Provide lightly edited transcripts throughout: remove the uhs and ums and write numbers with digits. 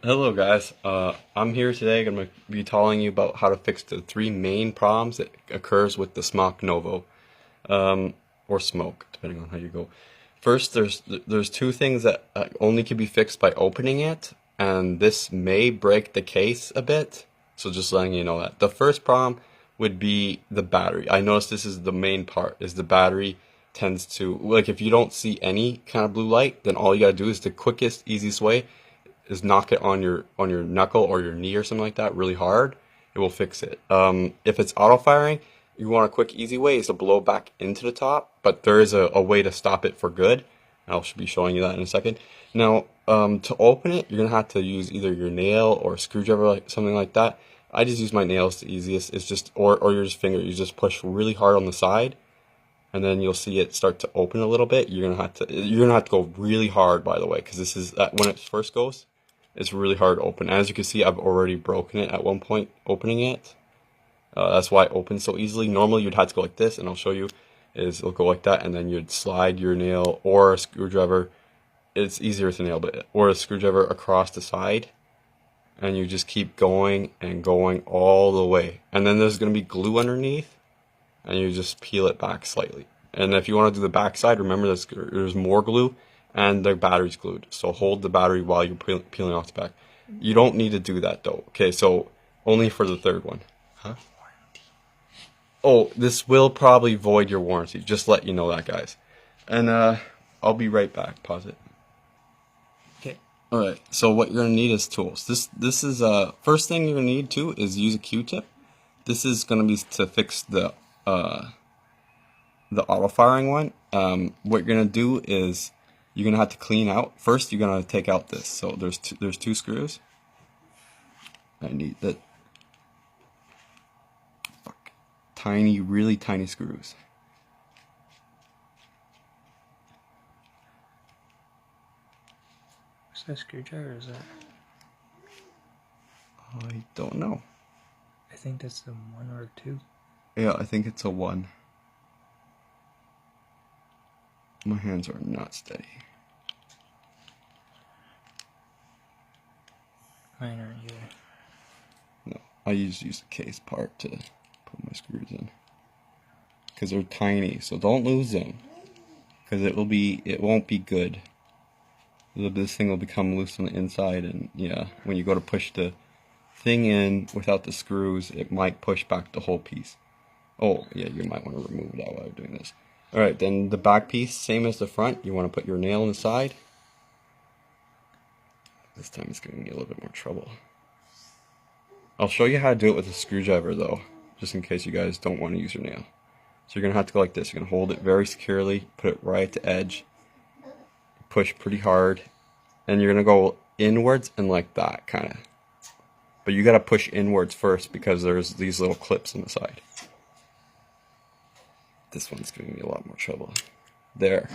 Hello guys, I'm here today going to be telling you about how to fix the three main problems that occurs with the Smok Novo, or Smoke, depending on how you go. First, there's two things that only can be fixed by opening it, and this may break the case a bit, so just letting you know that. The first problem would be the battery. I noticed this is the main part, is the battery tends to, like if you don't see any kind of blue light, then all you gotta do is the quickest, easiest way is knock it on your knuckle or your knee or something like that really hard. It will fix it. If it's auto firing, you want a quick, easy way is to blow back into the top, but there is a way to stop it for good. I'll be showing you that in a second. Now, to open it, you're gonna have to use either your nail or a screwdriver, like something like that. I just use my nails, the easiest. It's just, or your finger. You just push really hard on the side, and then you'll see it start to open a little bit. You're gonna have to go really hard, by the way, because this is when it first goes. It's really hard to open. As you can see, I've already broken it at one point opening it. That's why it opens so easily. Normally you'd have to go like this, and I'll show you, it'll go like that, and then you'd slide your nail or a screwdriver. It's easier with a nail, but or a screwdriver across the side, and you just keep going and going all the way. And then there's going to be glue underneath, and you just peel it back slightly. And if you want to do the back side, remember there's more glue, and the battery's glued. So hold the battery while you're peeling off the back. You don't need to do that though. Okay, so only for the third one. Huh? Oh, this will probably void your warranty. Just let you know that, guys. And I'll be right back. Pause it. Okay. All right. So what you're gonna need is tools. This is first thing you're gonna need too is use a Q-tip. This is gonna be to fix the auto firing one. What you're gonna do is you're gonna have to clean out. First, you're gonna take out this. So there's two screws. I need that. Tiny, really tiny screws. Is that a screwdriver or is that? I don't know. I think that's the 1 or 2. Yeah, I think it's a 1. My hands are not steady. Mine aren't either. No, I use the case part to put my screws in. Because they're tiny, so don't lose them. Because it won't be good. This thing will become loose on the inside, and yeah, when you go to push the thing in without the screws, it might push back the whole piece. Oh, yeah, you might want to remove that while you're doing this. Alright, then the back piece, same as the front. You want to put your nail on the side. This time it's giving me a little bit more trouble. I'll show you how to do it with a screwdriver though, just in case you guys don't want to use your nail. So you're going to have to go like this. You're going to hold it very securely, put it right at the edge, push pretty hard, and you're going to go inwards and like that, kind of. But you got to push inwards first because there's these little clips on the side. This one's giving me a lot more trouble. There.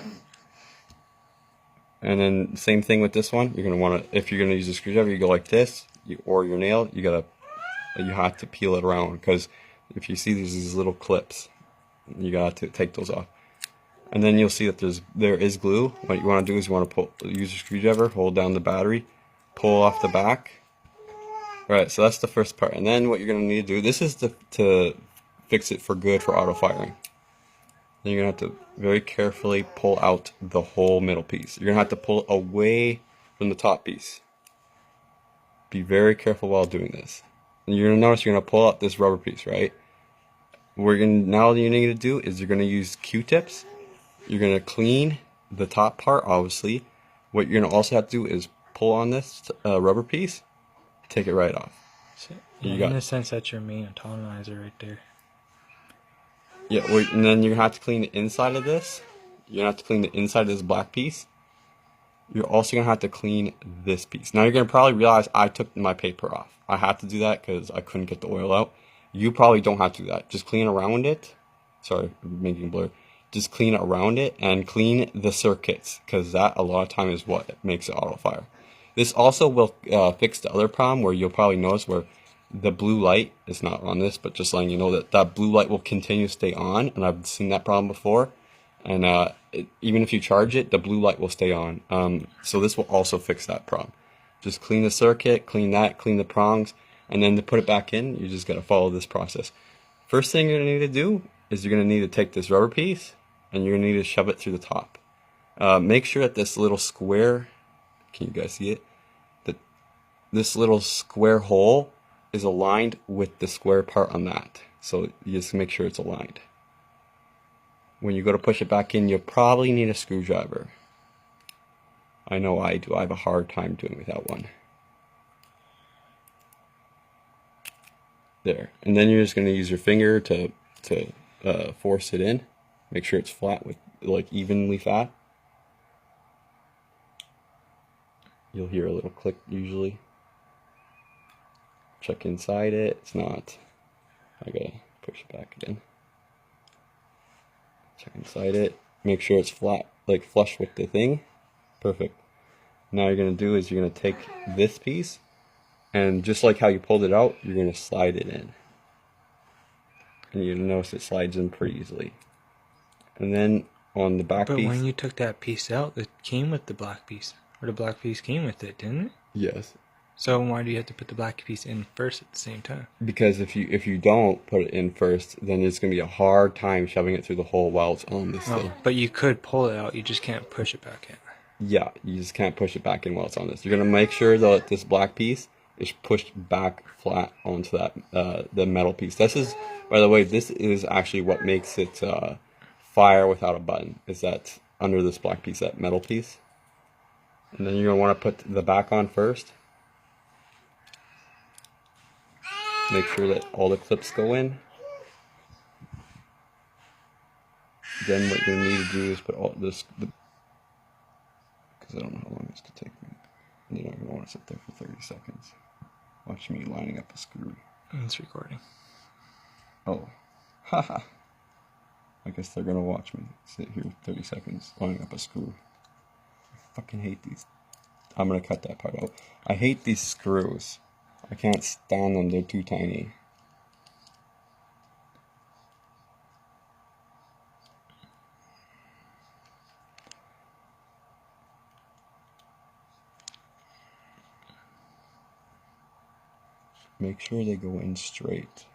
And then same thing with this one. You're going to want to, if you're going to use a screwdriver, you go like this, or your nail, you have to peel it around, because if you see these little clips, you got to take those off. And then you'll see that there is glue. What you want to do is you want to use a screwdriver, hold down the battery, pull off the back. Alright, so that's the first part. And then what you're going to need to do, this is to fix it for good for auto firing. Then you're going to have to very carefully pull out the whole middle piece. You're going to have to pull away from the top piece. Be very careful while doing this. And you're going to notice you're going to pull out this rubber piece, right? Now what you need to do is you're going to use Q-tips. You're going to clean the top part, obviously. What you're going to also have to do is pull on this rubber piece, take it right off. So, yeah, in a sense, that's your main atomizer right there. Yeah, and then you're going to have to clean the inside of this. You're going to have to clean the inside of this black piece. You're also going to have to clean this piece. Now you're going to probably realize I took my paper off. I had to do that because I couldn't get the oil out. You probably don't have to do that. Just clean around it. Sorry, making blur. Just clean around it and clean the circuits, because that a lot of time is what makes it auto fire. This also will fix the other problem where you'll probably notice where the blue light is not on this, but just letting you know that blue light will continue to stay on, and I've seen that problem before. And even if you charge it, the blue light will stay on. So this will also fix that problem. Just clean the circuit, clean that, clean the prongs, and then to put it back in, you just gotta follow this process. First thing you're gonna need to do is you're gonna need to take this rubber piece and you're gonna need to shove it through the top. Make sure that this little square, can you guys see it? That this little square hole is aligned with the square part on that. So you just make sure it's aligned. When you go to push it back in, you'll probably need a screwdriver. I know I do. I have a hard time doing without one. There. And then you're just going to use your finger to force it in. Make sure it's flat, with like evenly flat. You'll hear a little click usually. Check inside it. It's not. I gotta push it back again. Check inside it. Make sure it's flat, like flush with the thing. Perfect. Now you're gonna do is you're gonna take this piece, and just like how you pulled it out, you're gonna slide it in. And you'll notice it slides in pretty easily. And then on the back But piece. when you took that piece out, it came with the black piece. Or the black piece came with it, didn't it? Yes. So why do you have to put the black piece in first at the same time? Because if you don't put it in first, then it's gonna be a hard time shoving it through the hole while it's on this thing. But you could pull it out, you just can't push it back in. Yeah, you just can't push it back in while it's on this. You're gonna make sure that this black piece is pushed back flat onto that the metal piece. This is, by the way, this is actually what makes it fire without a button. Is that under this black piece, that metal piece? And then you're gonna want to put the back on first. Make sure that all the clips go in. Then what you're gonna need to do is put all this, because I don't know how long this could take me. You're not gonna want to sit there for 30 seconds. Watch me lining up a screw. It's recording. Oh, haha. I guess they're gonna watch me sit here 30 seconds lining up a screw. I fucking hate these. I'm gonna cut that part out. I hate these screws. I can't stand them, they're too tiny. Make sure they go in straight.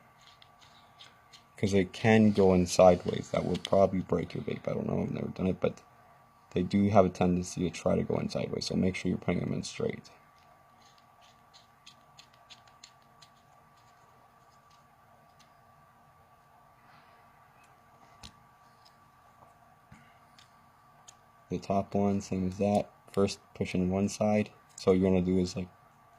Because they can go in sideways. That will probably break your vape. I don't know, I've never done it, but they do have a tendency to try to go in sideways. So make sure you're putting them in straight. The top one, same as that. First pushing one side. So what you're gonna do is, like,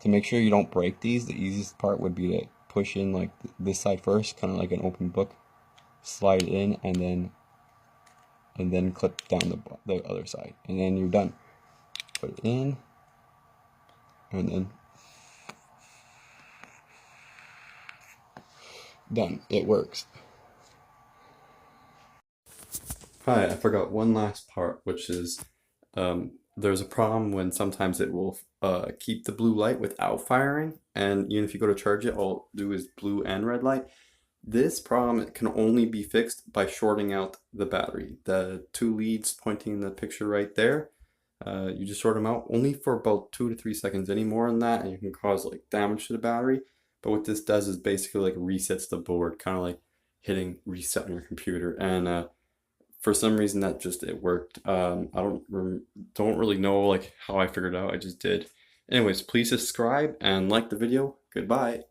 to make sure you don't break these, the easiest part would be to push in like this side first, kind of like an open book. Slide it in and then clip down the other side, and then you're done. Put it in, and then done. It works. Hi, I forgot one last part, which is there's a problem when sometimes it will keep the blue light without firing, and even if you go to charge it, all it'll do is blue and red light. This problem can only be fixed by shorting out the battery. The two leads pointing in the picture right there, you just short them out only for about 2 to 3 seconds. Any more than that and you can cause like damage to the battery. But what this does is basically like resets the board, kind of like hitting reset on your computer. And for some reason that just, it worked. I don't really know like how I figured it out. I just did. Anyways, please subscribe and like the video. Goodbye.